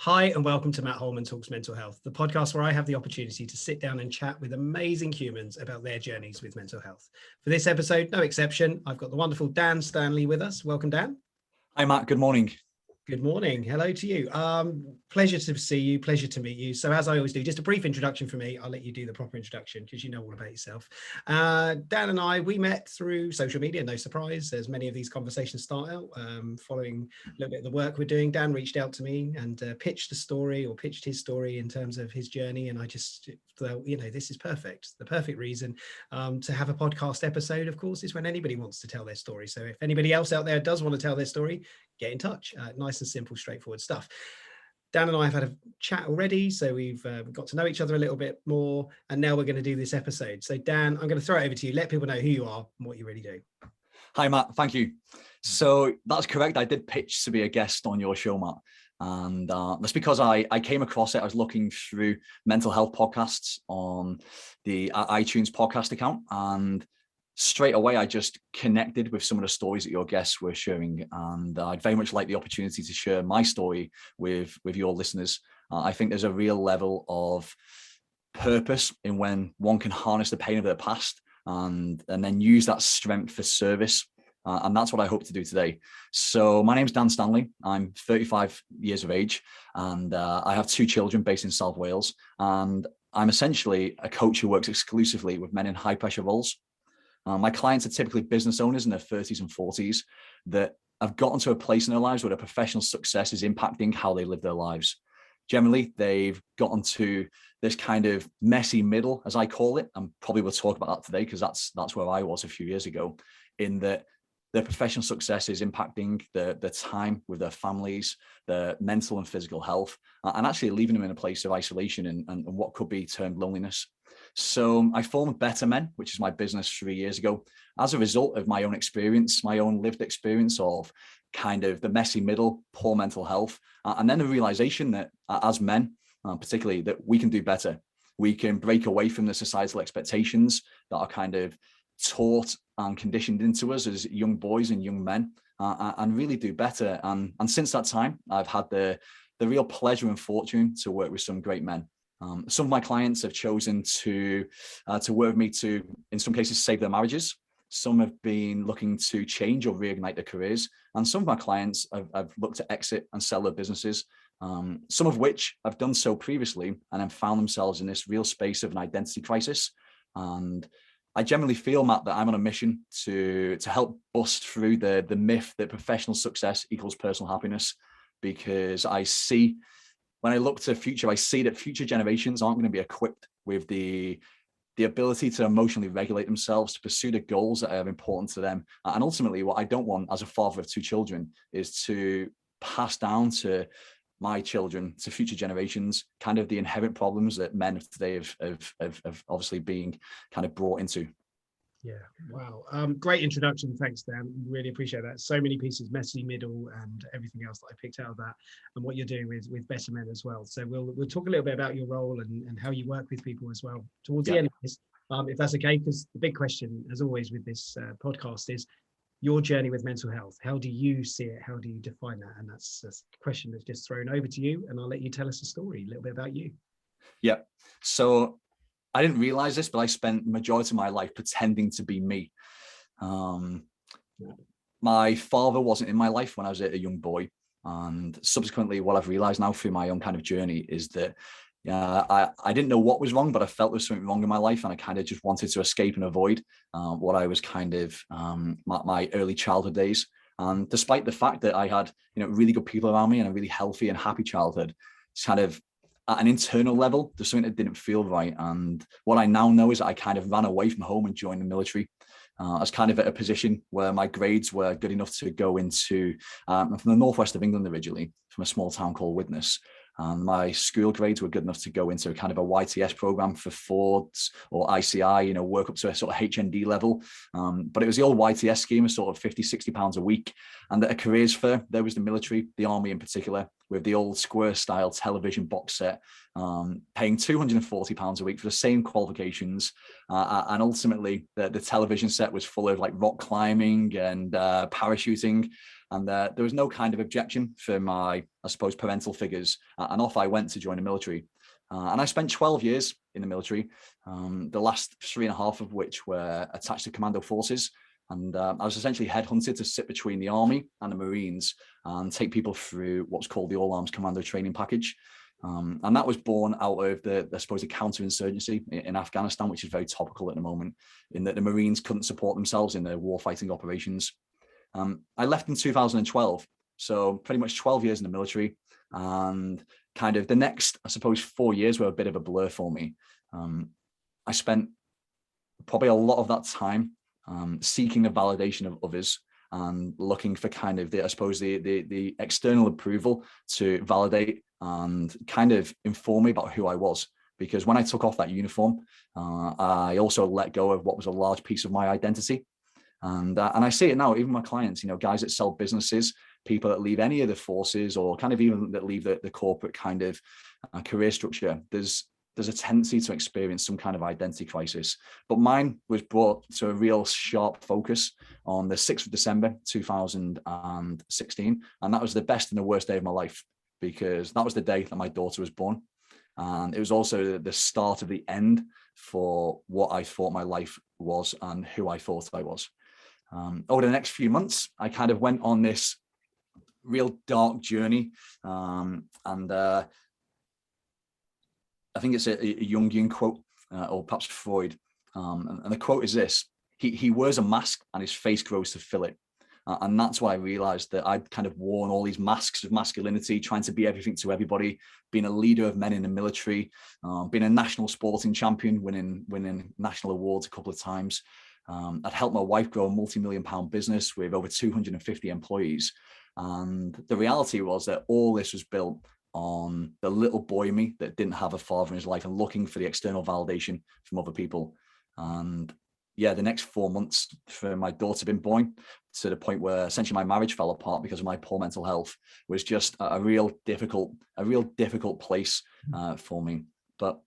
Hi, and welcome to Matt Holman Talks Mental Health, the podcast where I have the opportunity to sit down and chat with amazing humans about their journeys with mental health. For this episode, no exception, I've got the wonderful Dan Stanley with us. Welcome, Dan. Hi, Matt. Good morning. Good morning. Hello to you. Pleasure to see you. Pleasure to meet you. So as I always do, just a brief introduction for me. I'll let you do the proper introduction because you know all about yourself. Dan and I, we met through social media. No surprise, as many of these conversations start out. Following a little bit of the work we're doing, Dan reached out to me and pitched his story in terms of his journey. And I just thought, this is perfect. The perfect reason to have a podcast episode, of course, is when anybody wants to tell their story. So if anybody else out there does want to tell their story, get in touch. Nice and simple, straightforward stuff. Dan and I have had a chat already, so we've got to know each other a little bit more, and now we're going to do this episode. So Dan, I'm going to throw it over to you. Let people know who you are and what you really do. Hi, Matt. Thank you. So that's correct. I did pitch to be a guest on your show, Matt. And that's because I came across it. I was looking through mental health podcasts on the iTunes podcast account, and straight away, I just connected with some of the stories that your guests were sharing. And I'd very much like the opportunity to share my story with your listeners. I think there's a real level of purpose in when one can harness the pain of their past and then use that strength for service. And that's what I hope to do today. So my name's Dan Stanley. I'm 35 years of age, and I have 2 children based in South Wales. And I'm essentially a coach who works exclusively with men in high pressure roles. My clients are typically business owners in their 30s and 40s that have gotten to a place in their lives where their professional success is impacting how they live their lives. Generally, they've gotten to this kind of messy middle, as I call it, and probably we'll talk about that today because that's where I was a few years ago, in that their professional success is impacting their time with their families, their mental and physical health, and actually leaving them in a place of isolation and what could be termed loneliness. So I formed Better Men, which is my business 3 years ago, as a result of my own experience, my own lived experience of kind of the messy middle, poor mental health, and then the realization that as men, particularly, that we can do better. We can break away from the societal expectations that are kind of taught and conditioned into us as young boys and young men, and really do better. And since that time, I've had the real pleasure and fortune to work with some great men. Some of my clients have chosen to work with me to, in some cases, save their marriages. Some have been looking to change or reignite their careers. And some of my clients have looked to exit and sell their businesses, some of which have done so previously and then found themselves in this real space of an identity crisis. And I generally feel, Matt, that I'm on a mission to help bust through the myth that professional success equals personal happiness, because I see, when I look to the future, I see that future generations aren't going to be equipped with the ability to emotionally regulate themselves, to pursue the goals that are important to them. And ultimately, what I don't want as a father of 2 children is to pass down to my children, to future generations, kind of the inherent problems that men of today have obviously being kind of brought into. Yeah, wow. Great introduction. Thanks, Dan. Really appreciate that. So many pieces, messy middle and everything else that I picked out of that, and what you're doing with Better Men as well. So we'll talk a little bit about your role and how you work with people as well towards the end of this, if that's okay, because the big question, as always with this podcast, is your journey with mental health. How do you see it? How do you define that? And that's a question that's just thrown over to you, and I'll let you tell us a story, a little bit about you. Yeah. So I didn't realize this, but I spent the majority of my life pretending to be me. My father wasn't in my life when I was a young boy. And subsequently, what I've realized now through my own kind of journey is that I didn't know what was wrong, but I felt there was something wrong in my life. And I kind of just wanted to escape and avoid what I was kind of my early childhood days. And despite the fact that I had, really good people around me and a really healthy and happy childhood, it's kind of, at an internal level, there's something that didn't feel right. And what I now know is that I kind of ran away from home and joined the military. I was kind of at a position where my grades were good enough to go into, I'm from the northwest of England originally, from a small town called Widnes. My school grades were good enough to go into kind of a YTS program for Fords or ICI, work up to a sort of HND level. But it was the old YTS scheme of sort of £50, £60 a week. And at a careers fair, there was the military, the army in particular, with the old square style television box set, paying £240 a week for the same qualifications. And ultimately the television set was full of like rock climbing and parachuting. And there was no kind of objection from my, I suppose, parental figures. And off I went to join the military. And I spent 12 years in the military, the last 3.5 of which were attached to commando forces. And I was essentially headhunted to sit between the Army and the Marines and take people through what's called the All Arms Commando Training Package. And that was born out of I suppose, the counterinsurgency in Afghanistan, which is very topical at the moment, in that the Marines couldn't support themselves in their warfighting operations. I left in 2012, so pretty much 12 years in the military, and kind of the next, I suppose, 4 years were a bit of a blur for me. I spent probably a lot of that time seeking the validation of others and looking for kind of the external approval to validate and kind of inform me about who I was. Because when I took off that uniform, I also let go of what was a large piece of my identity. And I see it now, even my clients, guys that sell businesses, people that leave any of the forces, or kind of even that leave the corporate kind of career structure, there's a tendency to experience some kind of identity crisis. But mine was brought to a real sharp focus on the 6th of December, 2016. And that was the best and the worst day of my life, because that was the day that my daughter was born. And it was also the start of the end for what I thought my life was and who I thought I was. Over the next few months, I kind of went on this real dark journey. I think it's a Jungian quote, or perhaps Freud. And the quote is this: he wears a mask and his face grows to fill it. And that's why I realized that I'd kind of worn all these masks of masculinity, trying to be everything to everybody, being a leader of men in the military, being a national sporting champion, winning national awards a couple of times. I'd helped my wife grow a multi-million-pound business with over 250 employees. And the reality was that all this was built on the little boy me that didn't have a father in his life and looking for the external validation from other people. And yeah, the next 4 months for my daughter being born, to the point where essentially my marriage fell apart because of my poor mental health, was just a real difficult place for me. But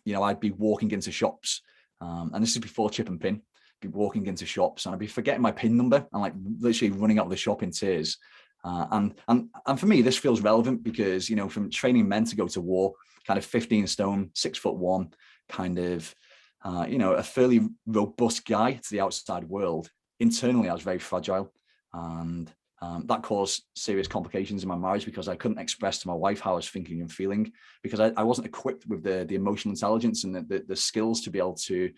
I'd be walking into shops, and this is before chip and pin. Be walking into shops and I'd be forgetting my PIN number and like literally running out of the shop in tears. And for me, this feels relevant because, from training men to go to war, kind of 15 stone, 6'1", kind of, a fairly robust guy to the outside world. Internally, I was very fragile, and that caused serious complications in my marriage because I couldn't express to my wife how I was thinking and feeling, because I wasn't equipped with the emotional intelligence and the skills to be able to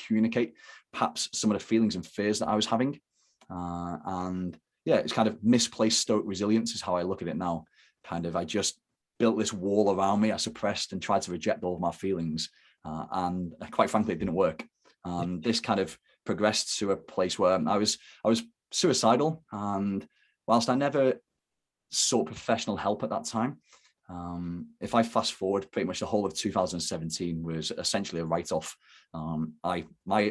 communicate perhaps some of the feelings and fears that I was having. And yeah, it's kind of misplaced stoic resilience is how I look at it now. Kind of, I just built this wall around me. I suppressed and tried to reject all of my feelings. And quite frankly, it didn't work. This kind of progressed to a place where I was suicidal. And whilst I never sought professional help at that time, if I fast forward, pretty much the whole of 2017 was essentially a write-off. My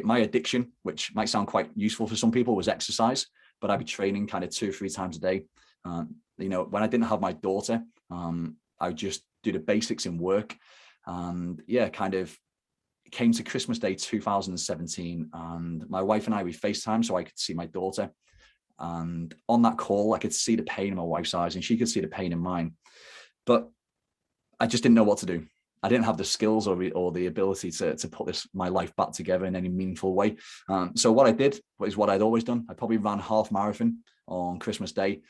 addiction, which might sound quite useful for some people, was exercise, but I'd be training kind of 2 or 3 times a day. When I didn't have my daughter, I would just do the basics in work. And yeah, kind of came to Christmas Day 2017, and my wife and I, we FaceTime so I could see my daughter. And on that call, I could see the pain in my wife's eyes and she could see the pain in mine. But I just didn't know what to do. I didn't have the skills or the ability to put my life back together in any meaningful way. So what I did is what I'd always done. I probably ran half marathon on Christmas Day,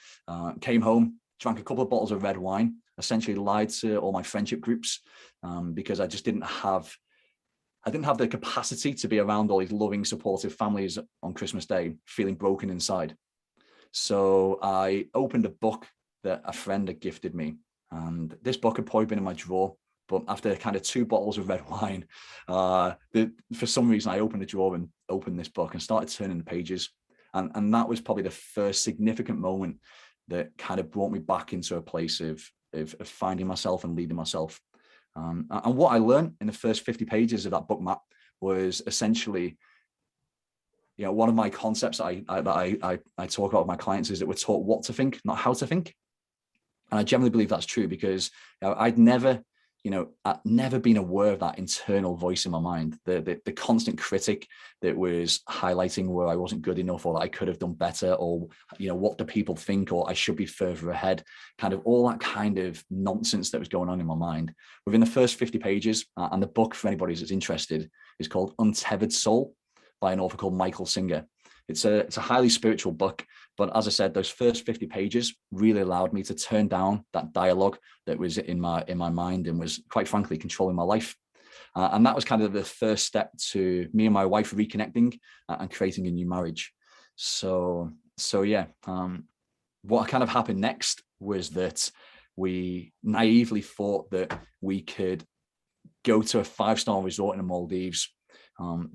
came home, drank a couple of bottles of red wine, essentially lied to all my friendship groups because I just didn't have the capacity to be around all these loving, supportive families on Christmas Day, feeling broken inside. So I opened a book that a friend had gifted me. And this book had probably been in my drawer, but after kind of 2 bottles of red wine, for some reason I opened the drawer and opened this book and started turning the pages. And that was probably the first significant moment that kind of brought me back into a place of finding myself and leading myself. And what I learned in the first 50 pages of that book map was essentially, one of my concepts that I talk about with my clients is that we're taught what to think, not how to think. And I generally believe that's true because I'd never been aware of that internal voice in my mind, the constant critic that was highlighting where I wasn't good enough, or that I could have done better, or, what do people think, or I should be further ahead, kind of all that kind of nonsense that was going on in my mind. Within the first 50 pages, and the book, for anybody that's interested, is called Untethered Soul by an author called Michael Singer. It's a highly spiritual book, but as I said, those first 50 pages really allowed me to turn down that dialogue that was in my mind and was, quite frankly, controlling my life. And that was kind of the first step to me and my wife reconnecting and creating a new marriage. So yeah, what kind of happened next was that we naively thought that we could go to a 5-star resort in the Maldives,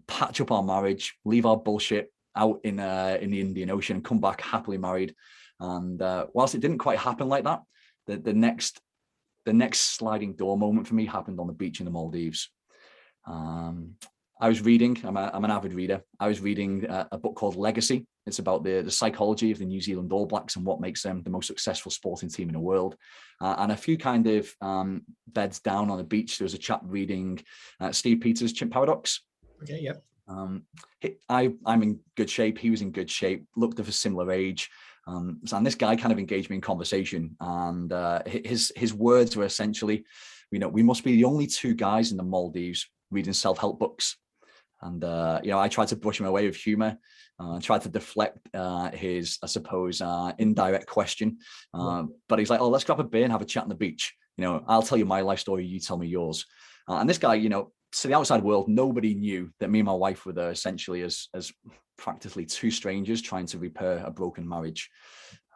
patch up our marriage, leave our bullshit out in the Indian Ocean, and come back happily married. And whilst it didn't quite happen like that, the next sliding door moment for me happened on the beach in the Maldives. I was reading, I'm an avid reader. I was reading a book called Legacy. It's about the psychology of the New Zealand All Blacks and what makes them the most successful sporting team in the world. And a few kind of beds down on the beach, there was a chap reading Steve Peters' Chimp Paradox. Okay, yep. I'm in good shape. He was in good shape, looked of a similar age. And this guy kind of engaged me in conversation. And his words were essentially, we must be the only 2 guys in the Maldives reading self-help books. And, I tried to brush him away with humor, tried to deflect his, I suppose, indirect question. But he's like, oh, let's grab a beer and have a chat on the beach. I'll tell you my life story, you tell me yours. And this guy, to the outside world, nobody knew that me and my wife were there essentially as practically 2 strangers trying to repair a broken marriage.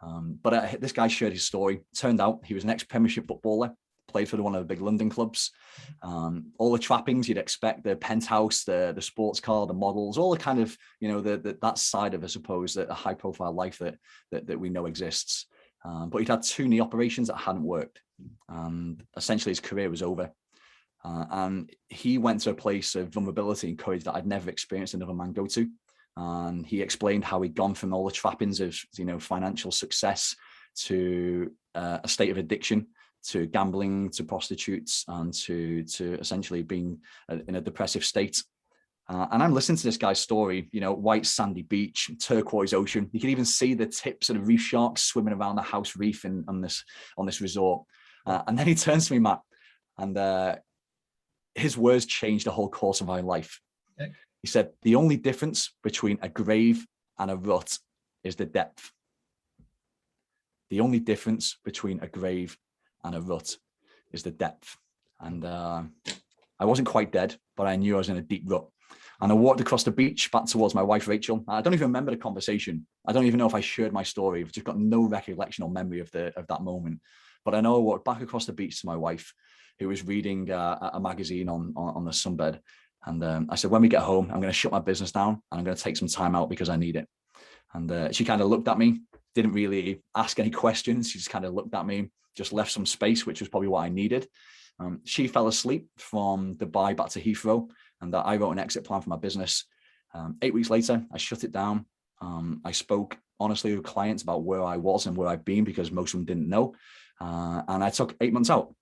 But this guy shared his story. Turned out he was an ex-Premiership footballer, played for one of the big London clubs. All the trappings you'd expect, the penthouse, the sports car, the models, all the kind of, that side of, I suppose, a high-profile life that we know exists. But he'd had 2 knee operations that hadn't worked. And essentially his career was over. And he went to a place of vulnerability and courage that I'd never experienced another man go to. And he explained how he'd gone from all the trappings of, financial success to a state of addiction, to gambling, to prostitutes, and to essentially being in a depressive state. And I'm listening to this guy's story, white sandy beach, turquoise ocean. You can even see the tips of the reef sharks swimming around the house reef on this resort. And then he turns to me, Matt, and his words changed the whole course of my life. Okay. He said, the only difference between a grave and a rut is the depth. The only difference between a grave and a rut is the depth. And I wasn't quite dead, but I knew I was in a deep rut. And I walked across the beach back towards my wife, Rachel. I don't even remember the conversation. I don't even know if I shared my story. I've just got no recollection or memory of that moment. But I know I walked back across the beach to my wife, who was reading a magazine on the sunbed. And I said, when we get home, I'm going to shut my business down and I'm going to take some time out because I need it. And she kind of looked at me, didn't really ask any questions. She just kind of looked at me, just left some space, which was probably what I needed. She fell asleep from Dubai back to Heathrow, and I wrote an exit plan for my business. 8 weeks later, I shut it down. I spoke honestly with clients about where I was and where I've been, because most of them didn't know. And I took 8 months out.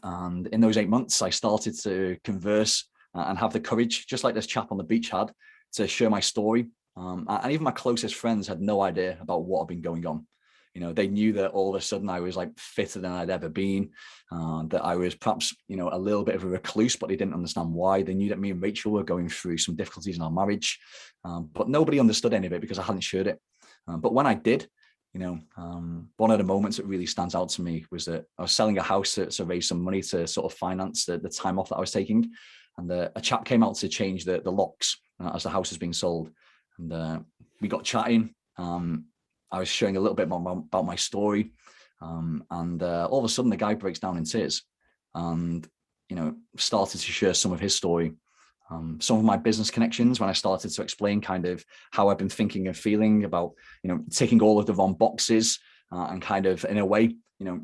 And in those 8 months, I started to converse and have the courage, just like this chap on the beach had, to share my story. And even my closest friends had no idea about what had been going on. They knew that all of a sudden I was like fitter than I'd ever been, that I was perhaps, a little bit of a recluse, but they didn't understand why. They knew that me and Rachel were going through some difficulties in our marriage, but nobody understood any of it because I hadn't shared it. But when I did, one of the moments that really stands out to me was that I was selling a house to raise some money to sort of finance the time off that I was taking. And a chap came out to change the locks as the house is being sold. And we got chatting. I was sharing a little bit more about my story. And all of a sudden the guy breaks down in tears and, started to share some of his story. Some of my business connections, when I started to explain kind of how I've been thinking and feeling about, ticking all of the wrong boxes and kind of in a way,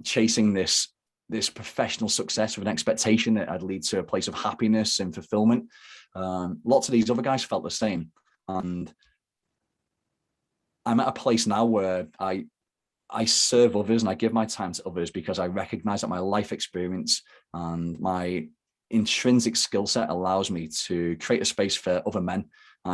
chasing this professional success with an expectation that I'd lead to a place of happiness and fulfillment. Lots of these other guys felt the same. And I'm at a place now where I I serve others and I give my time to others because I recognize that my life experience and my intrinsic skill set allows me to create a space for other men,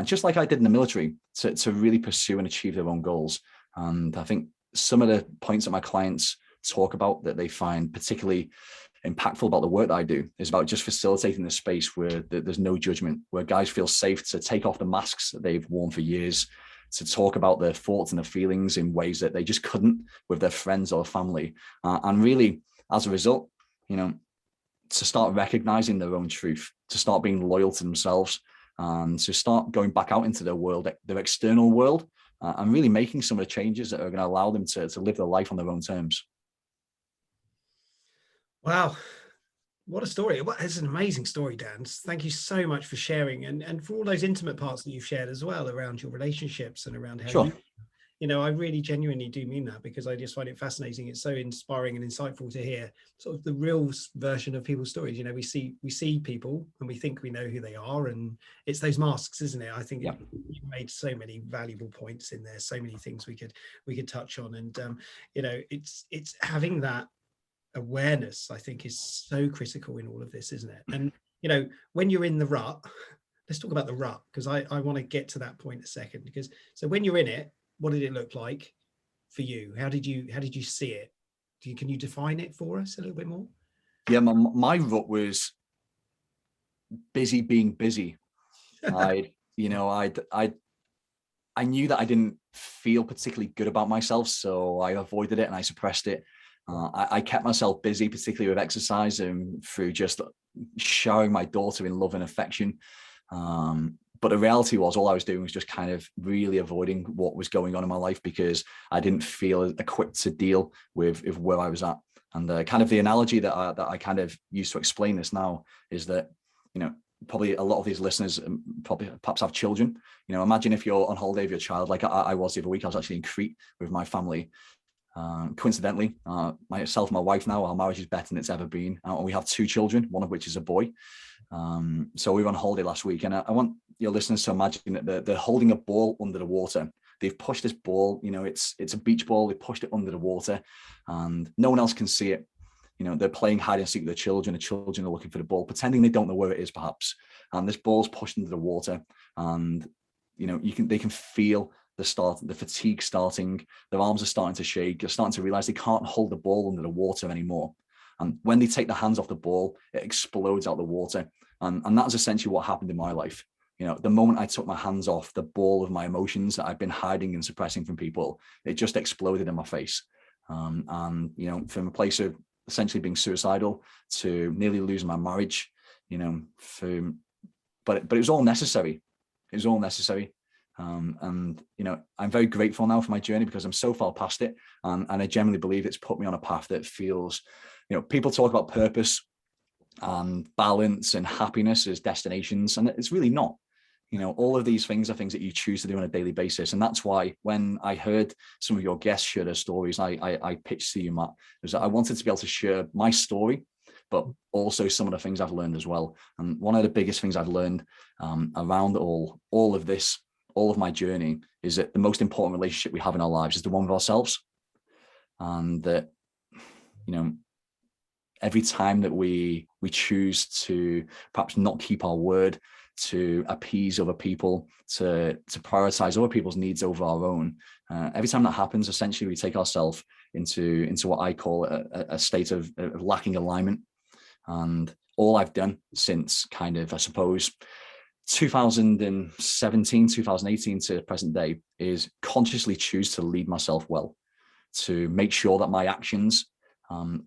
just like I did in the military, to really pursue and achieve their own goals. And I think some of the points that my clients talk about that they find particularly impactful about the work that I do is about just facilitating the space where there's no judgment, where guys feel safe to take off the masks that they've worn for years, to talk about their thoughts and their feelings in ways that they just couldn't with their friends or family. And really, as a result, to start recognizing their own truth, to start being loyal to themselves, and to start going back out into their world, their external world, and really making some of the changes that are going to allow them to live their life on their own terms. Wow. What a story. It's an amazing story, Dan. Thank you so much for sharing and for all those intimate parts that you've shared as well around your relationships and around how Sure. I really genuinely do mean that, because I just find it fascinating. It's so inspiring and insightful to hear sort of the real version of people's stories. We see people and we think we know who they are, and it's those masks, isn't it? I think Yeah. you've made so many valuable points in there, so many things we could touch on, and it's having that awareness, I think, is so critical in all of this, isn't it? And when you're in the rut, let's talk about the rut, because I want to get to that point a second. Because so when you're in it, what did it look like for you? How did you see it? Can you define it for us a little bit more? Yeah, my rut was busy being busy. I knew that I didn't feel particularly good about myself, so I avoided it and I suppressed it. I kept myself busy, particularly with exercise and through just showering my daughter in love and affection. But the reality was all I was doing was just kind of really avoiding what was going on in my life because I didn't feel equipped to deal with where I was at. And kind of the analogy that I kind of use to explain this now is that, probably a lot of these listeners probably perhaps have children. Imagine if you're on holiday with your child, like I was the other week. I was actually in Crete with my family. Coincidentally, myself and my wife now, our marriage is better than it's ever been. And we have 2 children, one of which is a boy. So we were on holiday last week, and I want your listeners to imagine that they're holding a ball under the water. They've pushed this ball, it's a beach ball. They pushed it under the water, and no one else can see it. They're playing hide and seek with their children. The children are looking for the ball, pretending they don't know where it is, perhaps. And this ball's pushed into the water, and they can feel the fatigue starting. Their arms are starting to shake. They're starting to realize they can't hold the ball under the water anymore. And when they take their hands off the ball, it explodes out the water. And that's essentially what happened in my life. The moment I took my hands off the ball of my emotions that I've been hiding and suppressing from people, it just exploded in my face. And from a place of essentially being suicidal to nearly losing my marriage, but it was all necessary. It was all necessary. And I'm very grateful now for my journey because I'm so far past it. And I genuinely believe it's put me on a path that feels, people talk about purpose and balance and happiness as destinations, and it's really not. All of these things are things that you choose to do on a daily basis. And that's why when I heard some of your guests share their stories, I pitched to you, Matt, was that I wanted to be able to share my story, but also some of the things I've learned as well. And one of the biggest things I've learned around all of this, all of my journey, is that the most important relationship we have in our lives is the one with ourselves. And that, every time that we choose to perhaps not keep our word, to appease other people, to prioritize other people's needs over our own, every time that happens, essentially we take ourselves into what I call a state of lacking alignment. And all I've done since kind of, I suppose, 2017, 2018 to present day is consciously choose to lead myself well, to make sure that my actions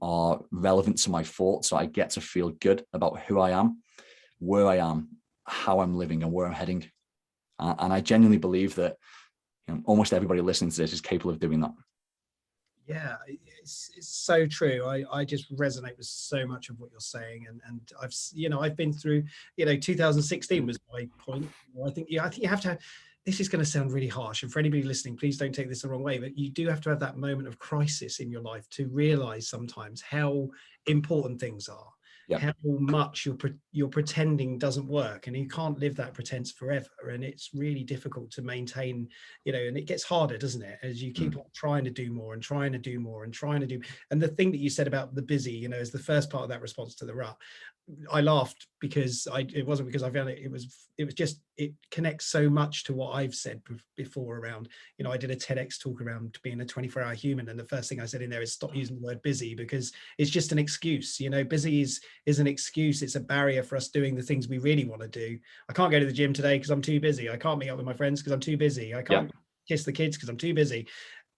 are relevant to my thoughts, so I get to feel good about who I am, where I am, how I'm living, and where I'm heading. And I genuinely believe that almost everybody listening to this is capable of doing that. Yeah, it's so true. I just resonate with so much of what you're saying, and I've been through, 2016 was my point. I think you have to. This is going to sound really harsh, and for anybody listening, please don't take this the wrong way, but you do have to have that moment of crisis in your life to realize sometimes how important things are. Yeah. how much you're pretending doesn't work, and you can't live that pretense forever, and it's really difficult to maintain, and it gets harder, doesn't it, as you keep on trying to do more and trying to do more and trying to do. And the thing that you said about the busy, is the first part of that response to the rut. I laughed because it wasn't because I found it. It was just, it connects so much to what I've said before around, I did a TEDx talk around being a 24-hour human. And the first thing I said in there is stop using the word busy, because it's just an excuse. Busy is an excuse. It's a barrier for us doing the things we really want to do. I can't go to the gym today because I'm too busy. I can't meet up with my friends because I'm too busy. I can't kiss the kids because I'm too busy.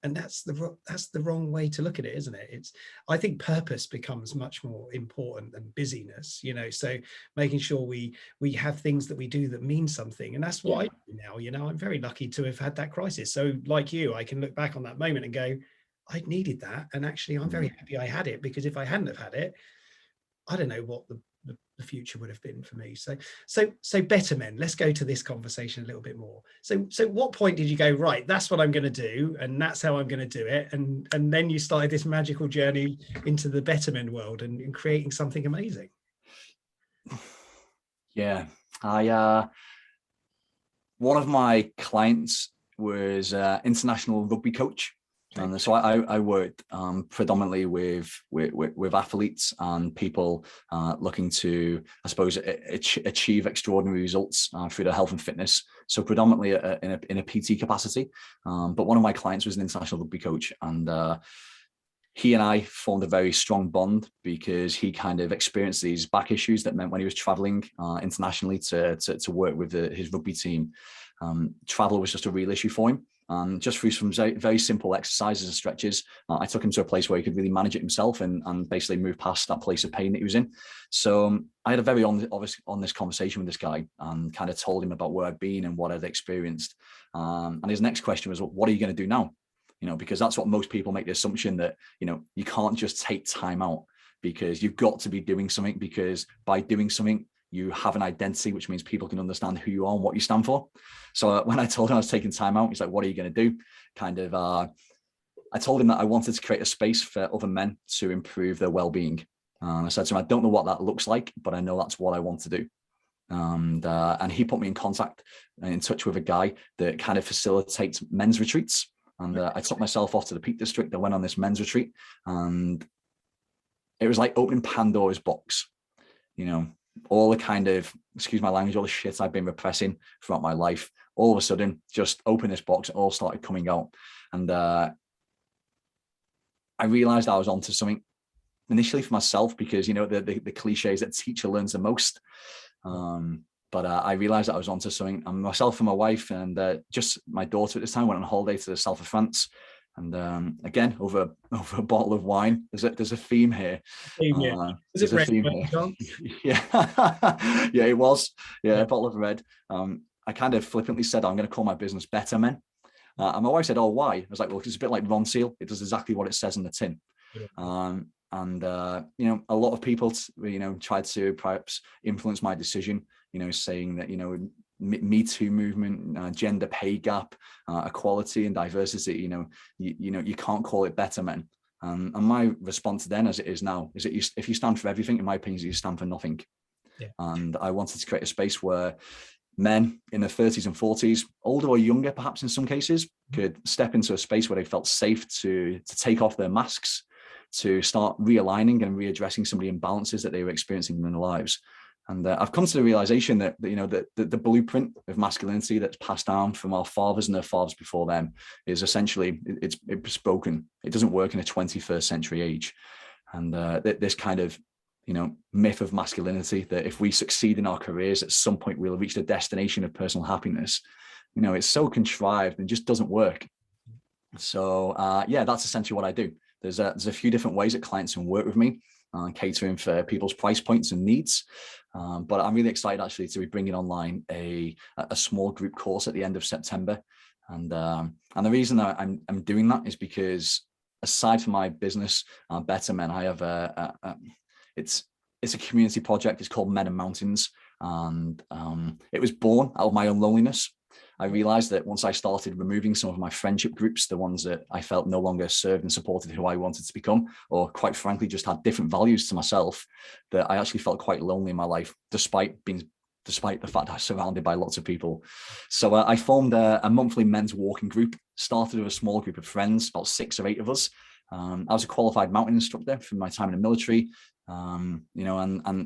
And that's the wrong way to look at it, isn't it? I think purpose becomes much more important than busyness, so making sure we have things that we do that mean something. And that's what I do now. I'm very lucky to have had that crisis. So like you, I can look back on that moment and go, I needed that. And actually, I'm very happy I had it, because if I hadn't have had it, I don't know what the future would have been for me. So better men, let's go to this conversation a little bit more. So what point did you go, right, that's what I'm going to do, and that's how I'm going to do it, and then you started this magical journey into the better men world and creating something amazing? Yeah, I one of my clients was international rugby coach. And so I worked predominantly with athletes and people looking to, I suppose, achieve extraordinary results through their health and fitness. So predominantly in a PT capacity. But one of my clients was an international rugby coach, and he and I formed a very strong bond because he kind of experienced these back issues that meant when he was traveling internationally to work with his rugby team, travel was just a real issue for him. And just through some very simple exercises and stretches, I took him to a place where he could really manage it himself and basically move past that place of pain that he was in. So I had a very honest conversation with this guy and kind of told him about where I'd been and what I'd experienced. And his next question was, well, what are you going to do now? Because that's what most people make the assumption that, you can't just take time out, because you've got to be doing something, because by doing something, you have an identity, which means people can understand who you are and what you stand for. So when I told him I was taking time out, he's like, what are you going to do? I told him that I wanted to create a space for other men to improve their well-being. I said to him, I don't know what that looks like, but I know that's what I want to do. And he put me in touch with a guy that kind of facilitates men's retreats. And I took myself off to the Peak District. I went on this men's retreat, and it was like opening Pandora's box, all the kind of, excuse my language, all the shit I've been repressing throughout my life, all of a sudden just open this box, it all started coming out. And I realized I was onto something initially for myself, because, the cliches that teacher learns the most. But I realized that I was onto something, and myself and my wife and just my daughter at this time went on holiday to the south of France. And again, over a bottle of wine, there's a theme here. There's a theme here. Yeah, it was. Yeah, a bottle of red. I kind of flippantly said, I'm going to call my business Better Men. And my wife said, oh, why? I was like, well, it's a bit like Ron Seal. It does exactly what it says on the tin. A lot of people, tried to perhaps influence my decision, saying that, Me Too movement, gender pay gap, equality and diversity, you can't call it Better Men. And my response then, as it is now, is that if you stand for everything, in my opinion, you stand for nothing. Yeah. And I wanted to create a space where men in their 30s and 40s, older or younger, perhaps in some cases, could step into a space where they felt safe to take off their masks, to start realigning and readdressing some of the imbalances that they were experiencing in their lives. And I've come to the realization that, the blueprint of masculinity that's passed down from our fathers and their fathers before them is essentially, it's broken. It doesn't work in a 21st century age. And this kind of, myth of masculinity, that if we succeed in our careers, at some point we'll reach the destination of personal happiness, it's so contrived and just doesn't work. So that's essentially what I do. There's a few different ways that clients can work with me, catering for people's price points and needs. But I'm really excited actually to be bringing online a small group course at the end of September. And the reason that I'm doing that is because, aside from my business, Better Men, I have it's a community project. It's called Men and Mountains. And it was born out of my own loneliness. I realized that once I started removing some of my friendship groups, the ones that I felt no longer served and supported who I wanted to become, or quite frankly, just had different values to myself, that I actually felt quite lonely in my life, despite the fact I was surrounded by lots of people. So I formed a monthly men's walking group, started with a small group of friends, about 6 or 8 of us. I was a qualified mountain instructor from my time in the military, and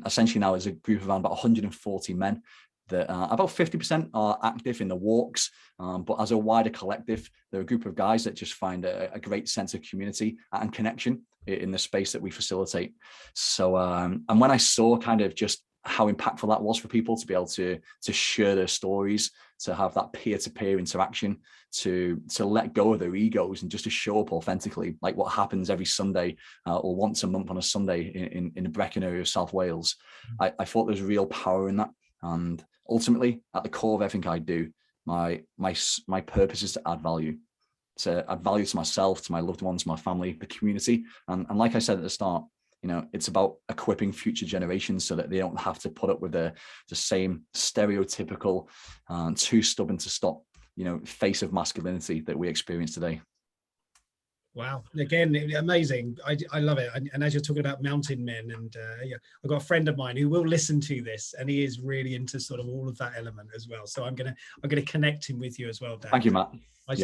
essentially now there's a group of around about 140 men that about 50% are active in the walks, but as a wider collective, they're a group of guys that just find a great sense of community and connection in the space that we facilitate. So, and when I saw kind of just how impactful that was for people to be able to share their stories, to have that peer-to-peer interaction, to let go of their egos and just to show up authentically, like what happens every Sunday or once a month on a Sunday in the Brecon area of South Wales. I thought there's real power in that. And ultimately, at the core of everything I do, my purpose is to add value to myself, to my loved ones, my family, the community. And like I said at the start, it's about equipping future generations so that they don't have to put up with the same stereotypical, too stubborn to stop, face of masculinity that we experience today. Wow. Again, amazing. I love it. And as you're talking about mountain men, and I've got a friend of mine who will listen to this, and he is really into sort of all of that element as well. So I'm gonna connect him with you as well, Dan. Thank you, Matt. I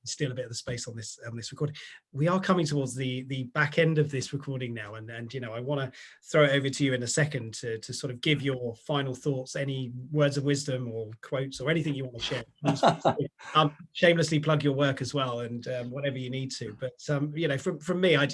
steal a bit of the space on this recording. We are coming towards the back end of this recording now, and I want to throw it over to you in a second to sort of give your final thoughts, any words of wisdom or quotes or anything you want to share. Please, shamelessly plug your work as well, and whatever you need to. But from me, I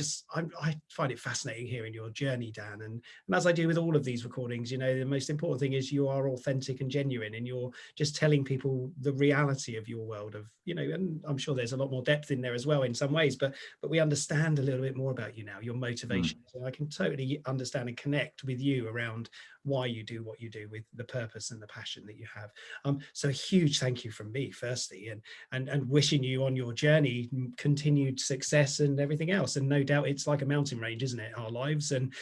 find it fascinating hearing your journey, Dan, and as I do with all of these recordings, the most important thing is you are authentic and genuine, and you're just telling people the reality of your world of and I'm sure there's a lot more depth in there as well in some ways, but we understand a little bit more about you now, your motivations. And I can totally understand and connect with you around why you do what you do, with the purpose and the passion that you have. So a huge thank you from me, firstly, and wishing you on your journey continued success and everything else. And no doubt it's like a mountain range, isn't it, our lives? And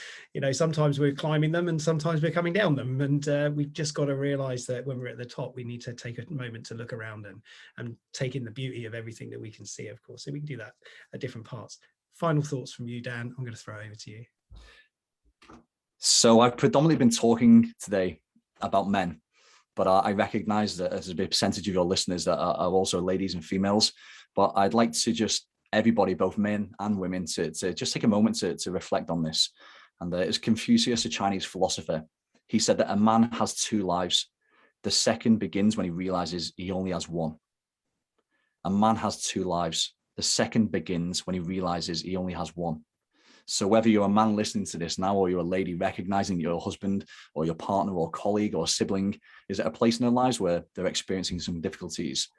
sometimes we're climbing them and sometimes we're coming down them, and we've just got to realize that when we're at the top, we need to take a moment to look around and take in the beauty of everything that we can see, of course. So we can do that at different parts. Final thoughts from you, Dan. I'm going to throw it over to you. So I've predominantly been talking today about men, but I recognize that there's a big percentage of your listeners that are also ladies and females. But I'd like to just everybody, both men and women, to just take a moment to reflect on this. And it's Confucius, a Chinese philosopher. He said that a man has 2 lives. The second begins when he realizes he only has one. A man has 2 lives. The second begins when he realizes he only has one. So whether you're a man listening to this now, or you're a lady recognizing your husband or your partner or colleague or sibling is at a place in their lives where they're experiencing some difficulties,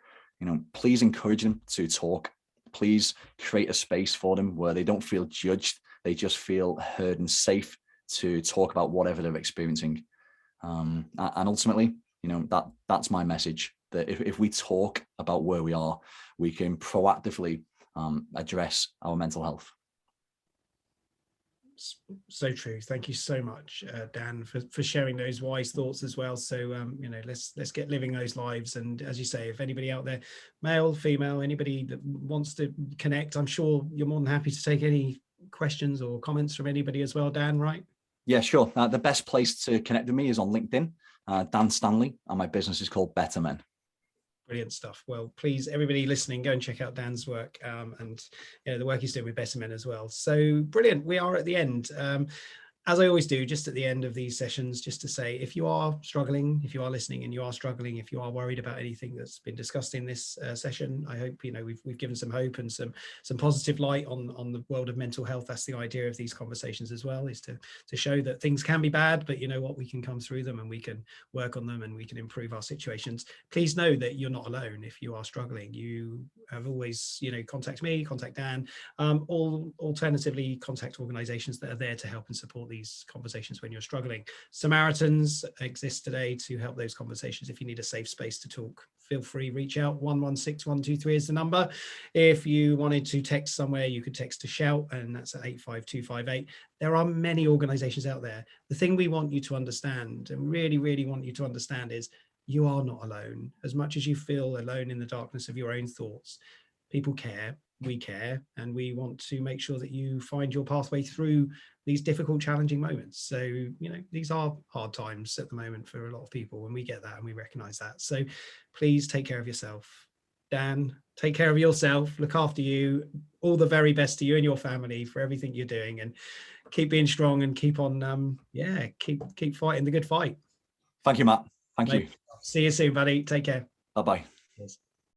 please encourage them to talk. Please create a space for them where they don't feel judged. They just feel heard and safe to talk about whatever they're experiencing. And ultimately, that's my message, that if we talk about where we are, we can proactively address our mental health. So true. Thank you so much, Dan, for sharing those wise thoughts as well. So let's get living those lives. And as you say, if anybody out there, male, female, anybody that wants to connect, I'm sure you're more than happy to take any questions or comments from anybody as well, Dan, right? Yeah, sure. The best place to connect with me is on LinkedIn, Dan Stanley, and my business is called Better Men. Brilliant stuff. Well, please, everybody listening, go and check out Dan's work and the work he's doing with Better Men as well. So brilliant. We are at the end. As I always do, just at the end of these sessions, just to say, if you are struggling, if you are listening and you are struggling, if you are worried about anything that's been discussed in this session, I hope we've given some hope and some positive light on the world of mental health. That's the idea of these conversations as well, is to show that things can be bad, but you know what, we can come through them and we can work on them and we can improve our situations. Please know that you're not alone. If you are struggling, you have always, contact me, contact Dan, alternatively contact organizations that are there to help and support these conversations when you're struggling. Samaritans exist today to help those conversations. If you need a safe space to talk, feel free, reach out. 116123 is the number. If you wanted to text somewhere, you could text to shout, and that's at 85258. There are many organizations out there. The thing we want you to understand, and really, really want you to understand, is you are not alone. As much as you feel alone in the darkness of your own thoughts, people care, we care, and we want to make sure that you find your pathway through these difficult, challenging moments. So, you know, these are hard times at the moment for a lot of people, and we get that and we recognize that. So please take care of yourself. Dan, take care of yourself, look after you, all the very best to you and your family for everything you're doing, and keep being strong and keep on, keep fighting the good fight. Thank you, Matt. Thank you. See you soon, buddy. Take care. Bye-bye. Cheers.